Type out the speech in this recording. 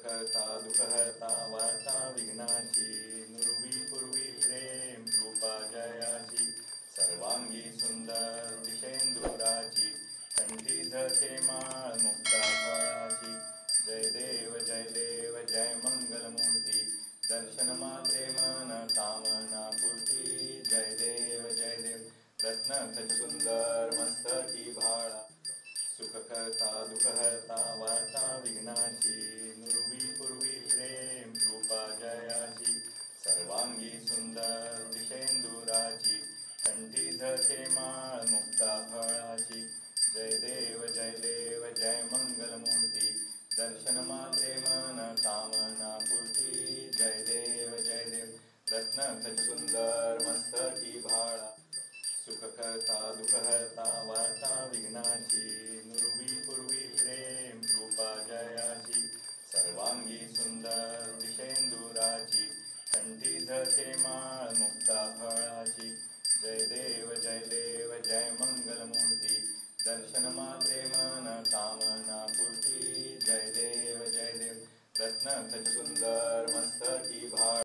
सुखकर्ता दुःखहर्ता वार्ता विघ्नाची नुरवी पूर्वी प्रेम कृपा जयाची सर्वांगी सुंदर दिशेंदुराची कंठी धरते माळ मुक्ता फळाची जय देव जय मंगलमूर्ती दर्शन मात्रे मन कामना पूर्ती जय देव रत्न खच सुंदर मस्तकी भाळा सुखकर्ता दुःखहर्ता वार्ता विघ्नाची नुरवी पूर्वी प्रेम कृपा जयाची सर्वांगी सुंदर दिशेंदुराची कंठी धरते माळ मुक्ता फळाची जय देव जय मंगलमूर्ती दर्शन मात्रे मन कामना पूर्ती जय देव रत्न खच सुंदर मस्तकी भाळा सुखकर्ता दुःखहर्ता वार्ता विघ्नाची नुरवी पूर्वी प्रेम कृपा जयाची सर्वांगी सुंदर दिशेंदुराची कंठी धरते माळ मुक्ता फळाची जय देव जय मंगलमूर्ती दर्शन मात्रे मन कामना पूर्ती जय देव रत्न खच सुंदर मस्तकी भाळ